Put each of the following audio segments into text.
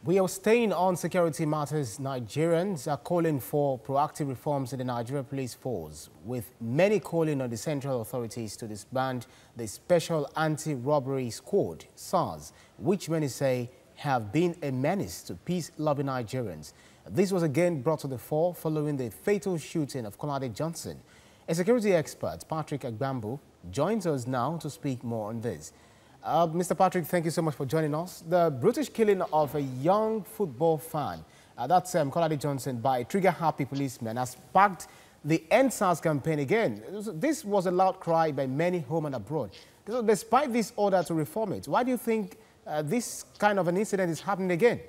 We are staying on security matters. Nigerians are calling for proactive reforms in the Nigerian police force, with many calling on the central authorities to disband the Special Anti-Robbery Squad, SARS, which many say have been a menace to peace-loving Nigerians. This was again brought to the fore following the fatal shooting of KOLADE Johnson. A security expert, Patrick Agbambu, joins us now to speak more on this. Mr. Patrick, thank you so much for joining us. The British killing of a young football fan, that's KOLADE Johnson, by a trigger-happy policeman, has sparked the End SARS campaign again. This was a loud cry by many home and abroad. So despite this order to reform it, why do you think this kind of an incident is happening again?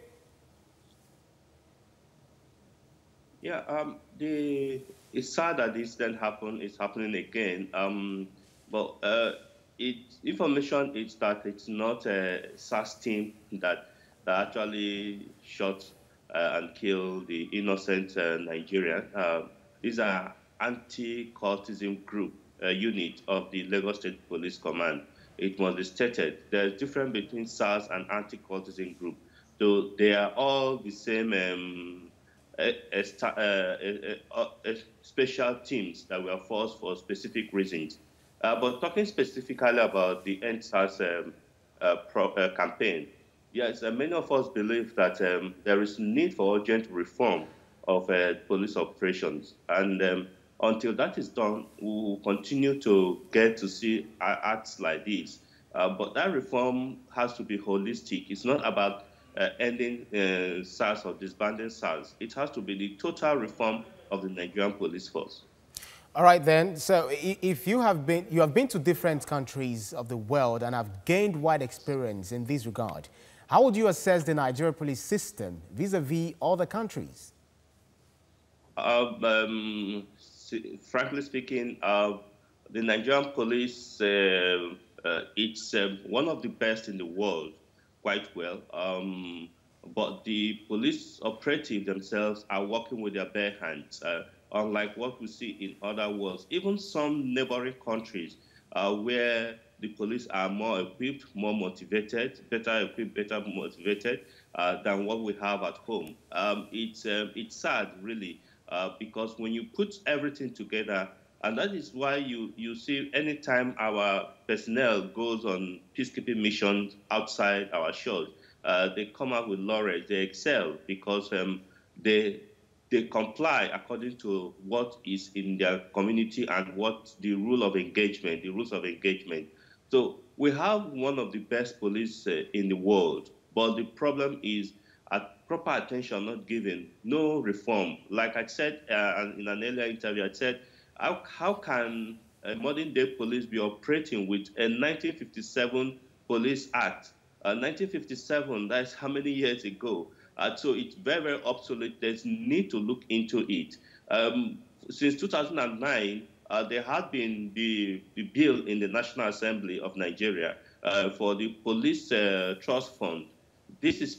Yeah, it's sad that this incident is happening again. Information is that it's not a SARS team that actually shot and killed the innocent Nigerian. These are anti-cultism group unit of the Lagos State Police Command. It must be stated there's difference between SARS and anti-cultism group. So they are all the same special teams that were forced for specific reasons. But talking specifically about the End SARS campaign, yes, many of us believe that there is need for urgent reform of police operations. And until that is done, we will continue to get to see acts like this. But that reform has to be holistic. It's not about ending SARS or disbanding SARS. It has to be the total reform of the Nigerian police force. All right, then. So if you have been to different countries of the world and have gained wide experience in this regard, how would you assess the Nigerian police system vis-a-vis other countries? Frankly speaking, the Nigerian police, it's one of the best in the world, quite well. But the police operatives themselves are working with their bare hands. Unlike what we see in other worlds, even some neighboring countries where the police are more equipped, more motivated, better equipped, better motivated than what we have at home. It's sad, really, because when you put everything together, and that is why you see anytime our personnel goes on peacekeeping missions outside our shores, they come out with laurels, they excel because they comply according to what is in their community and what the rules of engagement. So we have one of the best police in the world, but the problem is proper attention not given, no reform. Like I said in an earlier interview, I said, how can a modern day police be operating with a 1957 Police Act? 1957, that's how many years ago? So it's very, very obsolete. There's need to look into it. Since 2009, there had been the bill in the National Assembly of Nigeria for the Police Trust Fund. This is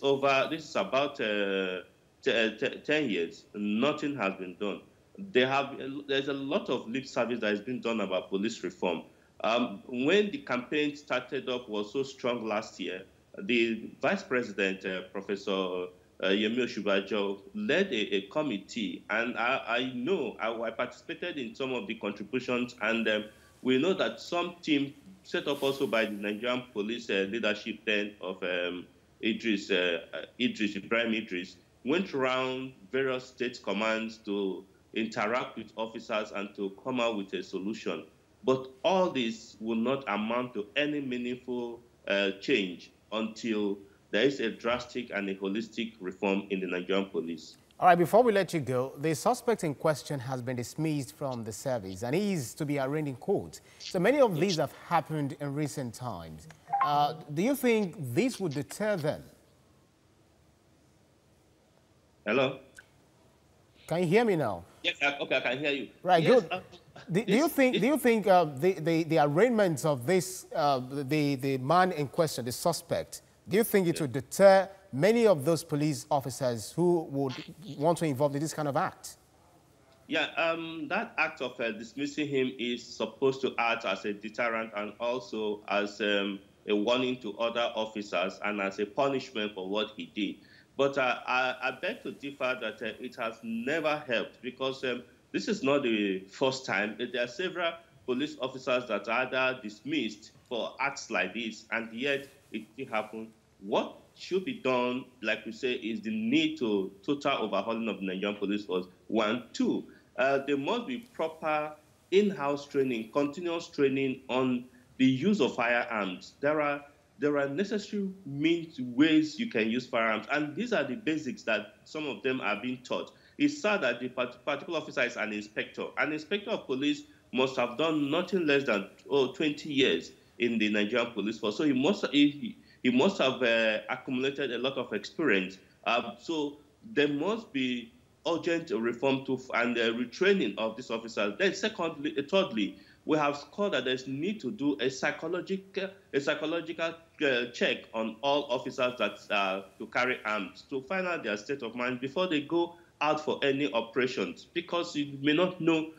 about 10 years. Nothing has been done. There's a lot of lip service that has been done about police reform. When the campaign started up was so strong last year, the Vice President, Professor Yemi Osinbajo, led a committee, and I participated in some of the contributions, and we know that some team set up also by the Nigerian police leadership then of Ibrahim Idris, went around various state commands to interact with officers and to come out with a solution. But all this will not amount to any meaningful change until there is a drastic and a holistic reform in the Nigerian police. All right, before we let you go, the suspect in question has been dismissed from the service and he is to be arraigned in court. So many of these have happened in recent times. Do you think this would deter them? Hello? Can you hear me now? Yes, okay, I can hear you. Right, yes, good. Do you think the arraignment of this, the man in question, the suspect, do you think it would deter many of those police officers who would want to involve in this kind of act? Yeah, that act of dismissing him is supposed to act as a deterrent and also as a warning to other officers and as a punishment for what he did. But I beg to differ that it has never helped, because this is not the first time. There are several police officers that are either dismissed for acts like this, and yet it still happens. What should be done, like we say, is the need to total overhauling of the Nigerian police force. One, two, there must be proper in-house training, continuous training on the use of firearms. There are necessary means, ways you can use firearms, and these are the basics that some of them are being taught. It's sad that the particular officer is an inspector. An inspector of police must have done nothing less than 20 years in the Nigerian police force, so he must have accumulated a lot of experience. So there must be urgent reform and retraining of these officers. Then thirdly, we have called that there's need to do a psychological check on all officers that to carry arms, to find out their state of mind before they go out for any operations, because you may not know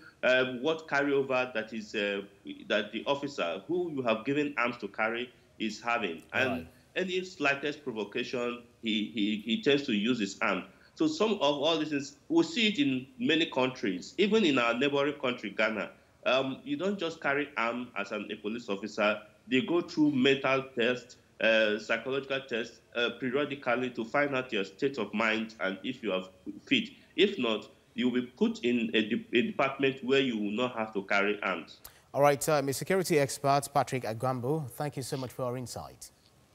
what carryover that is that the officer who you have given arms to carry is having, and any slightest provocation, he tends to use his arm. So some of all this is, we see it in many countries, even in our neighboring country, Ghana. You don't just carry arm as a police officer. They go through mental tests, psychological tests periodically to find out your state of mind and if you are fit. If not, you will be put in a department where you will not have to carry arms. All right, Mr. Security expert Patrick Agwambu, thank you so much for your insight.